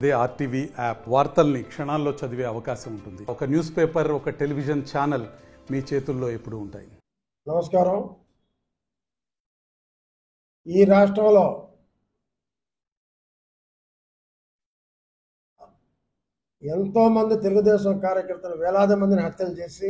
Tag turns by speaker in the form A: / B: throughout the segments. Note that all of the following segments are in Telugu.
A: దే ఆర్టీవీ యాప్ వార్తల్ని క్షణాల్లో చదివే అవకాశం ఉంటుంది. ఒక న్యూస్ పేపర్, ఒక టెలివిజన్ ఛానల్ మీ చేతుల్లో ఎప్పుడూ ఉంటాయి.
B: నమస్కారం. ఈ రాష్ట్రంలో ఎంతోమంది తెలుగుదేశం కార్యకర్తలు వేలాది మందిని హత్యలు చేసి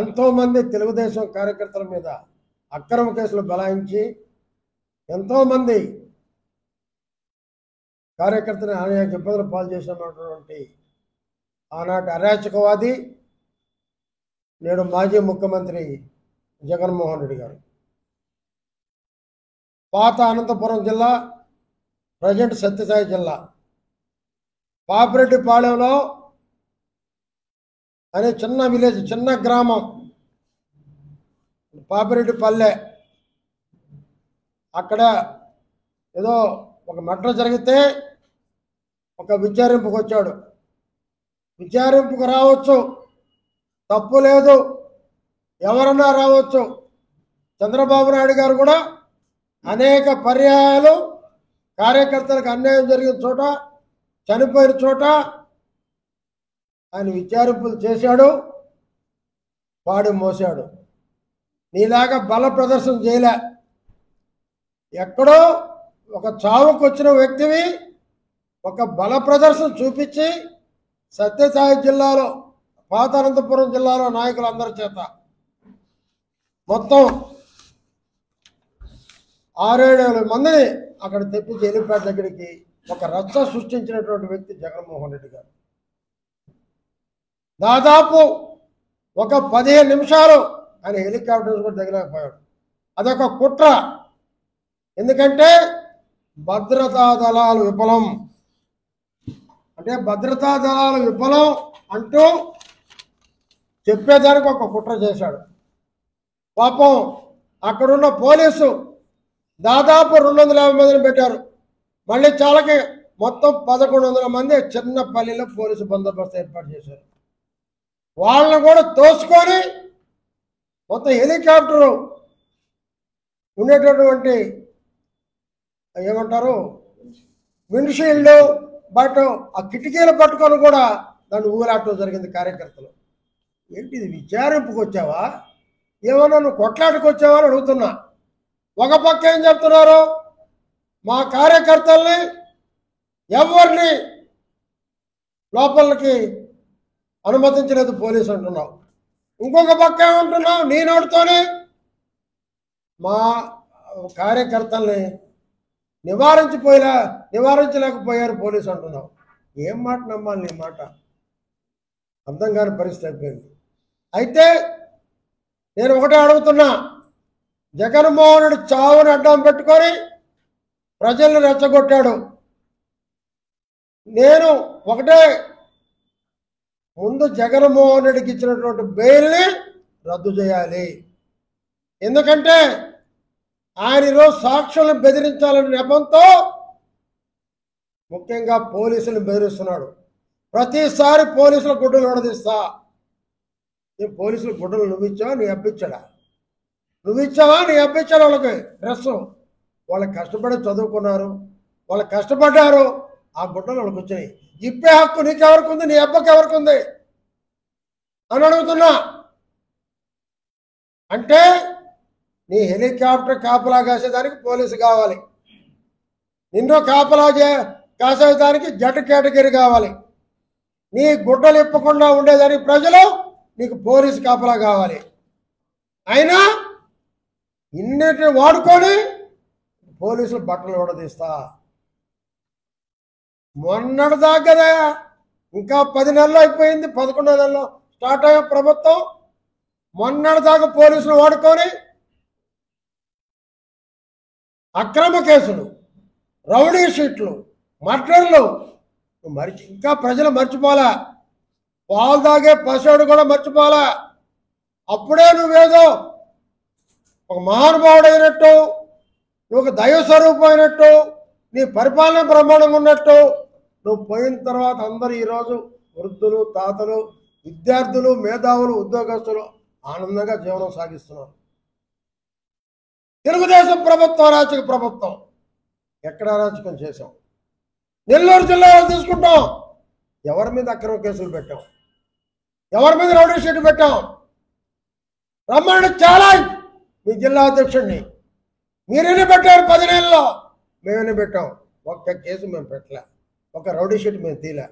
B: ఎంతోమంది తెలుగుదేశం కార్యకర్తల మీద అక్రమ కేసులు బలాయించి ఎంతోమంది కార్యకర్తని అనేక ఇబ్బందులు పాలు చేసినటువంటి ఆనాటి అరాచకవాది నేడు మాజీ ముఖ్యమంత్రి జగన్మోహన్ రెడ్డి గారు పాత అనంతపురం జిల్లా, ప్రజెంట్ సత్యసాయి జిల్లా పాపిరెడ్డిపాళెంలో అనే చిన్న విలేజ్, చిన్న గ్రామం పాపిరెడ్డిపల్లె. అక్కడ ఏదో ఒక మర్డర్ జరిగితే ఒక విచారింపుకు వచ్చాడు. విచారింపుకు రావచ్చు, తప్పు లేదు, ఎవరన్నా రావచ్చు. చంద్రబాబు నాయుడు గారు కూడా అనేక పర్యాయాలు కార్యకర్తలకు అన్యాయం జరిగిన చోట, చనిపోయిన చోట ఆయన విచారింపులు చేశాడు, పాడి మోసాడు. నీలాగా బల ప్రదర్శన చేయలే. ఎక్కడో ఒక చావుకు వచ్చిన వ్యక్తివి ఒక బల ప్రదర్శన చూపించి సత్యసాయి జిల్లాలో, పాత అనంతపురం జిల్లాలో నాయకులందరి చేత మొత్తం 6-7 మందిని అక్కడ తెప్పించి హెలిప్యాడ్ దగ్గరికి ఒక రచ్చ సృష్టించినటువంటి వ్యక్తి జగన్మోహన్ రెడ్డి గారు. దాదాపు ఒక 15 నిమిషాలు ఆయన హెలికాప్టర్స్ కూడా దిగలేకపోయాడు. అదొక కుట్ర. ఎందుకంటే భద్రతా దళాలు విఫలం అంటే భద్రతా దళాలు విఫలం అంటూ చెప్పేదానికి ఒక కుట్ర చేశాడు. పాపం అక్కడున్న పోలీసు దాదాపు 250 మందిని పెట్టారు. మళ్ళీ చాలకి మొత్తం 1100 మంది చిన్న పల్లెలో పోలీసు బందోబస్తు ఏర్పాటు చేశారు. వాళ్ళని కూడా తోసుకొని మొత్తం హెలికాప్టరు ఉండేటటువంటి ఏమంటారు విండ్షీల్డ్, బట్ ఆ కిటికీలు పట్టుకొని కూడా దాన్ని ఊరాటం జరిగింది కార్యకర్తలు. ఏంటి ఇది, విచారింపుకు వచ్చావా, ఏమన్నా నువ్వు కొట్లాటకు వచ్చావా అని అడుగుతున్నా. ఒక పక్క ఏం చెప్తున్నారు, మా కార్యకర్తల్ని ఎవరిని లోపలికి అనుమతించలేదు పోలీసు అంటున్నావు. ఇంకొక పక్క ఏమంటున్నావు, నీ నోటితోనే మా కార్యకర్తల్ని నివారించలేకపోయారు పోలీసు అంటున్నావు. ఏం మాట నమ్మాలి నీ మాట? అర్థం కాని పరిస్థితి అయిపోయింది. అయితే నేను ఒకటే అడుగుతున్నా, జగన్మోహన్ రెడ్డి చావుని అడ్డం పెట్టుకొని ప్రజల్ని రెచ్చగొట్టాడు. నేను ఒకటే, ముందు జగన్మోహన్ రెడ్డికి ఇచ్చినటువంటి బెయిల్ని రద్దు చేయాలి. ఎందుకంటే ఆయన ఈరోజు సాక్షులను బెదిరించాలనే నెపంతో ముఖ్యంగా పోలీసులను బెదిరిస్తున్నాడు. ప్రతిసారి పోలీసుల గుడ్డలు ఉడదీస్తా. ఈ పోలీసుల గుడ్డలు నువ్విచ్చావా, నీ అప్పించాడా? నువ్విచ్చావా, నీ అప్పించాడు? వాళ్ళకి డ్రెస్సు, వాళ్ళకి కష్టపడి చదువుకున్నారు, వాళ్ళు కష్టపడ్డారు, ఆ గుడ్డలు వాళ్ళకి వచ్చాయి. ఇప్పే హక్కు నీకెవరికి ఉంది, నీ అబ్బకి ఎవరికి ఉంది అని అడుగుతున్నా. అంటే నీ హెలికాప్టర్ కాపలా కాసేదానికి పోలీసు కావాలి, నిన్ను కాపలా కాసేదానికి జట్ కేటగిరీ కావాలి, నీ గుడ్డలు ఇప్పకుండా ఉండేదానికి ప్రజలు నీకు పోలీసు కాపలా కావాలి. అయినా ఇన్నిటిని వాడుకొని పోలీసులు బట్టలు ఉడదీస్తా. మొన్నటి దాకా ఇంకా 10 నెలలు అయిపోయింది, 11వ నెలలో స్టార్ట్ అయ్యే ప్రభుత్వం. మొన్నటి దాకా పోలీసులు వాడుకొని అక్రమ కేసులు, రౌడీ షీట్లు, మర్డర్లు ఇంకా ప్రజలు మర్చిపోలా. పాలు తాగే పసివాడు కూడా మర్చిపోలా. అప్పుడే నువ్వేదో ఒక మహానుభావుడు అయినట్టు, నువ్వు ఒక దైవ స్వరూపం అయినట్టు, నీ పరిపాలన బ్రహ్మాండంగా ఉన్నట్టు నువ్వు పోయిన తర్వాత అందరూ ఈరోజు వృద్ధులు, తాతలు, విద్యార్థులు, మేధావులు, ఉద్యోగస్తులు ఆనందంగా జీవనం సాగిస్తున్నారు. తెలుగుదేశం ప్రభుత్వం అరాచక ప్రభుత్వం. ఎక్కడ అరాచకం చేశాం? నెల్లూరు జిల్లాలో తీసుకుంటాం. ఎవరి మీద అక్రమ కేసులు పెట్టాం? ఎవరి మీద రౌడీ షీట్ పెట్టాం? రమ్మని ఛాలెంజ్ మీ జిల్లా అధ్యక్షుడిని. మీరెన్ని పెట్టారు 10 నెలల్లో? మేమెన్ని పెట్టాం? ఒక్క కేసు మేము పెట్టలే, ఒక రౌడీ షీట్ మేము తీలే.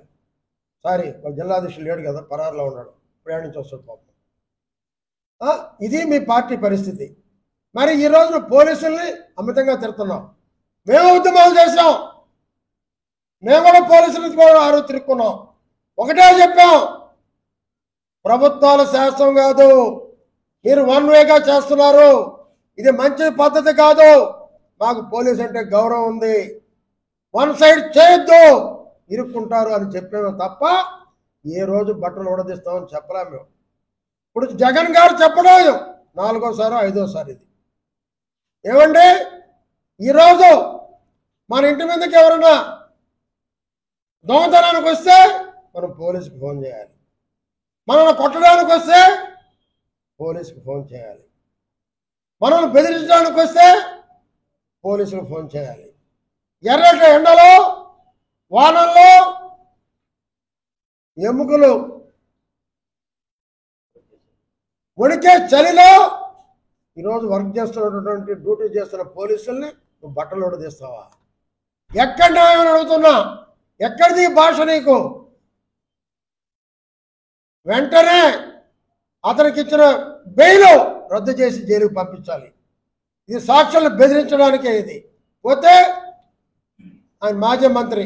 B: సారీ, ఒక జిల్లా అధ్యక్షుడు లేడు కదా, పరారులో ఉన్నాడు, ప్రయాణించి వస్తుంది పాపం. ఇది మీ పార్టీ పరిస్థితి. మరి ఈ రోజున పోలీసుల్ని అమితంగా తిడుతున్నాం. మేము ఉద్యమాలు చేసాం, మేము కూడా పోలీసులకి కూడా ఆరో తిరుక్కున్నాం. ఒకటే చెప్పాం, ప్రభుత్వాలు శాస్త్రం కాదు, మీరు వన్ వేగా చేస్తున్నారు, ఇది మంచి పద్ధతి కాదు, మాకు పోలీస్ అంటే గౌరవం ఉంది, వన్ సైడ్ చేయొద్దు, ఇరుక్కుంటారు అని చెప్పాము తప్ప ఏ రోజు బట్టలు ఉడదీస్తామని చెప్పలేము మేము. ఇప్పుడు జగన్ గారు చెప్పడం 4వ సారి 5వ సారి ఇది. ఏమండి, ఈరోజు మన ఇంటి మీదకి ఎవరన్నా దొంగతనానికి వస్తే మనం పోలీసుకి ఫోన్ చేయాలి, మనల్ని కొట్టడానికి వస్తే పోలీసుకి ఫోన్ చేయాలి, మనల్ని బెదిరించడానికి వస్తే పోలీసులకు ఫోన్ చేయాలి. ఎర్రటి ఎండలో వానల్లో ఎముకలు వణికే చలిలో ఈరోజు వర్క్ చేస్తున్నటువంటి డ్యూటీ చేస్తున్న పోలీసుల్ని నువ్వు బట్టలు ఉడదీస్తావా? ఎక్కడ న్యాయం అడుగుతున్నా? ఎక్కడిది భాష నీకు? వెంటనే అతనికి ఇచ్చిన బెయిల్ రద్దు చేసి జైలుకు పంపించాలి. ఇది సాక్షులను బెదిరించడానికే. ఇది పోతే ఆయన మాజీ మంత్రి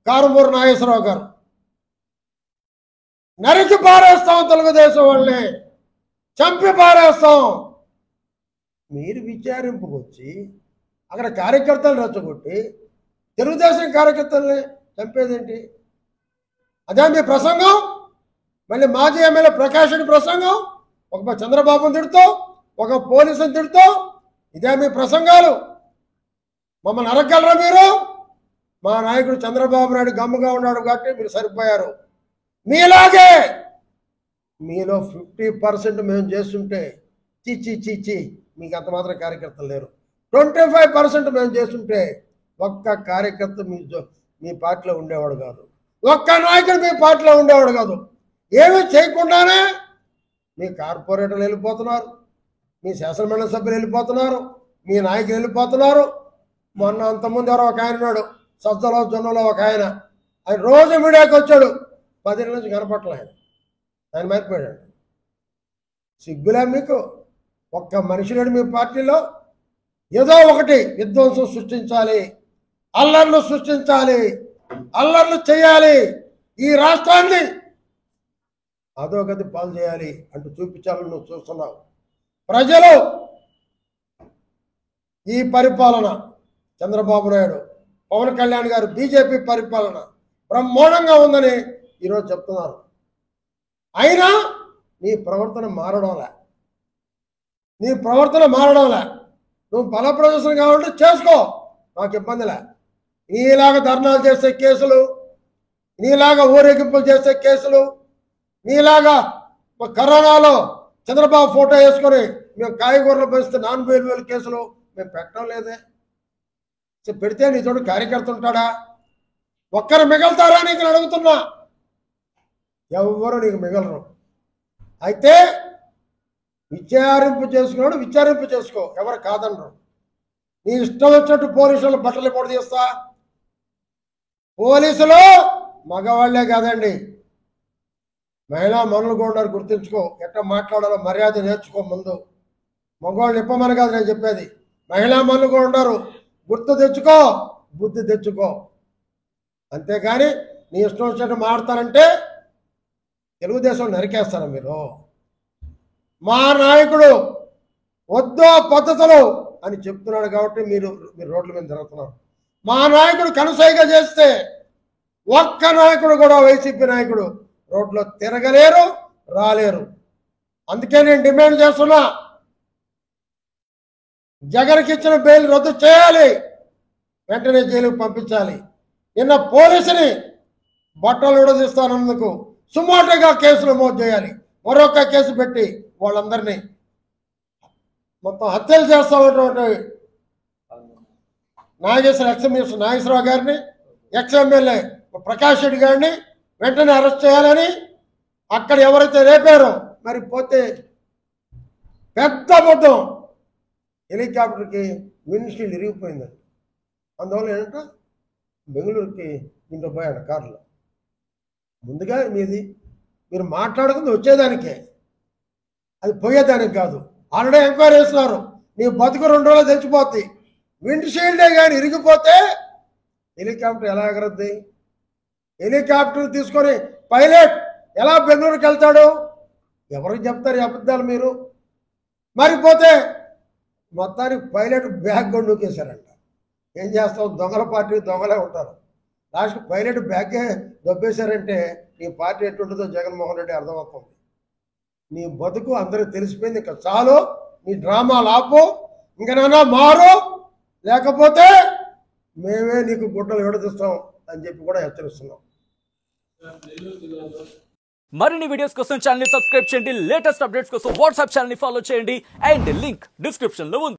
B: కారుమూరి నాగేశ్వరరావు గారు నరికి పారేస్తాం, తెలుగుదేశం వాళ్ళని చంపి పారేస్తాం. మీరు విచారింపుకు వచ్చి అక్కడ కార్యకర్తలు రెచ్చగొట్టి తెలుగుదేశం కార్యకర్తల్ని చంపేదేంటి? అదే మీ ప్రసంగం. మళ్ళీ మాజీ ఎమ్మెల్యే ప్రకాష్ రెడ్డి ప్రసంగం, ఒక చంద్రబాబుని తిడుతూ, ఒక పోలీసుని తిడుతూ, ఇదే మీ ప్రసంగాలు. మమ్మల్ని అరగలరా మీరు? మా నాయకుడు చంద్రబాబు నాయుడు గమ్ముగా ఉన్నాడు కాబట్టి మీరు సరిపోయారు. మీలాగే మీలో 50% మేము చేస్తుంటే చిచ్చి మీకు అంత మాత్రం కార్యకర్తలు లేరు. 25% మేము చేస్తుంటే ఒక్క కార్యకర్త మీ పార్టీలో ఉండేవాడు కాదు, ఒక్క నాయకుడు మీ పార్టీలో ఉండేవాడు కాదు. ఏమీ చేయకుండానే మీ కార్పొరేటర్లు వెళ్ళిపోతున్నారు, మీ శాసనమండలి సభ్యులు వెళ్ళిపోతున్నారు, మీ నాయకులు వెళ్ళిపోతున్నారు. మొన్న అంతకుముందు ఎవరో ఒక ఆయన ఉన్నాడు, సజ్జలో జొన్నలో ఒక ఆయన రోజు మీడియాకి వచ్చాడు, 10 ఏళ్ళ నుంచి కనపట్లే. ఆయన మారిపోయాడు. సిగ్గులే మీకు? ఒక్క మనిషి లేడు మీ పార్టీలో. ఏదో ఒకటి విధ్వంసం సృష్టించాలి, అల్లర్లు సృష్టించాలి, అల్లర్లు చేయాలి, ఈ రాష్ట్రాన్ని అధోగతి పాలు చేయాలి అంటూ చూపించాలని నువ్వు చూస్తున్నావు. ప్రజలు ఈ పరిపాలన చంద్రబాబు నాయుడు, పవన్ కళ్యాణ్ గారు బీజేపీ పరిపాలన బ్రహ్మాండంగా ఉందని ఈరోజు చెప్తున్నారు. అయినా నీ ప్రవర్తన మారడంలే, నీ ప్రవర్తన మారడంలే. నువ్వు బల ప్రదర్శన కావాలంటే చేసుకో, నాకు ఇబ్బందిలే. నీలాగా ధర్నాలు చేసే కేసులు, నీలాగా ఊరేగింపులు చేసే కేసులు, నీలాగా కరోనాలో చంద్రబాబు ఫోటో వేసుకొని మేము కాయగూరలు పరిస్థితి 4,000 కేసులు మేము పెట్టడం లేదే. పెడితే నీ తోడు కార్యకర్త ఉంటాడా? ఒక్కరు మిగలుతారా నీకు అడుగుతున్నా? ఎవరు నీకు మిగలరు. అయితే విచారింపు చేసుకున్నాడు, విచారింపు చేసుకో, ఎవరు కాదనరు. నీ ఇష్టం వచ్చినట్టు పోలీసులు బట్టలు పొడి తీస్తా. పోలీసులు మగవాళ్లే కాదండి, మహిళా మనులు కూడా ఉన్నారు, గుర్తుంచుకో. ఎట్లా మాట్లాడాలో మర్యాద నేర్చుకో ముందు. మగవాళ్ళు ఇప్పమని కాదు నేను చెప్పేది, మహిళా మనులు కూడా ఉన్నారు, గుర్తు తెచ్చుకో, బుద్ధి తెచ్చుకో. అంతేగాని నీ ఇష్టం వచ్చినట్టు మాడతారంటే తెలుగుదేశం నరికేస్తారా మీరు? మా నాయకుడు వద్దు పద్ధతులు అని చెప్తున్నాడు కాబట్టి మీరు రోడ్ల మీద తిరుగుతున్నారు. మా నాయకుడు కనుసైగా చేస్తే ఒక్క నాయకుడు కూడా, వైసీపీ నాయకుడు రోడ్లో తిరగలేరు, రాలేరు. అందుకే నేను డిమాండ్ చేస్తున్నా, జగన్కి ఇచ్చిన బెయిల్ రద్దు చేయాలి, వెంటనే జైలుకు పంపించాలి. నిన్న పోలీసుని బట్టలు ఉడదీస్తానందుకు సుమోటోగా కేసులు నమోదు చేయాలి. మరొక కేసు పెట్టి వాళ్ళందరినీ మొత్తం హత్యలు చేస్తామన్నటువంటి నాగేశ్వరరావు గారిని, ఎమ్మెల్యే ప్రకాష్ రెడ్డి గారిని వెంటనే అరెస్ట్ చేయాలని అక్కడ ఎవరైతే రేపారో మరి పోతే పెద్ద అబద్ధం. హెలికాప్టర్కి విండ్షీల్డ్ ఇరిగిపోయిందండి. అందువల్ల ఏంటంటే బెంగళూరుకి ఇంట్లో పోయాడు కారులో. ముందుగా మీరు మాట్లాడుకుంది వచ్చేదానికే, అది పోయేదానికి కాదు. ఆల్రెడీ ఎంక్వైరీ చేస్తున్నారు. నీ బతుకు 2 రోజులు తెచ్చిపోద్ది. విండ్షీల్డే కానీ ఇరిగిపోతే హెలికాప్టర్ ఎలా ఎగరద్ది? హెలికాప్టర్ తీసుకొని పైలట్ ఎలా బెంగళూరుకి వెళ్తాడు? ఎవరికి చెప్తారు ఈ అబద్ధాలు మీరు? మరిపోతే మొత్తానికి పైలట్ బ్యాగ్ కూడా నూకేశారంట. ఏం చేస్తాం, దొంగల పార్టీ దొంగలే ఉంటారు. లాస్ట్ పైలట్ బ్యాగే దొబ్బేశారంటే నీ పార్టీ ఎట్టుంటుందో జగన్మోహన్ రెడ్డి అర్థమవుతుంది. నీ బతుకు అందరికి తెలిసిపోయింది. ఇంకా చాలు, నీ డ్రామాలు ఆపు, ఇంకనైనా మారు, లేకపోతే మేమే నీకు గుడ్డలు విడదీస్తాం అని చెప్పి కూడా హెచ్చరిస్తున్నాం.
C: మరిన్ని వీడియోస్ కోసం ఛానల్ ని సబ్స్క్రైబ్ చేయండి. లేటెస్ట్ అప్డేట్స్ కోసం వాట్సాప్ ఛానల్ ని ఫాలో చేయండి. అండ్ లింక్ డిస్క్రిప్షన్ లో ఉంది.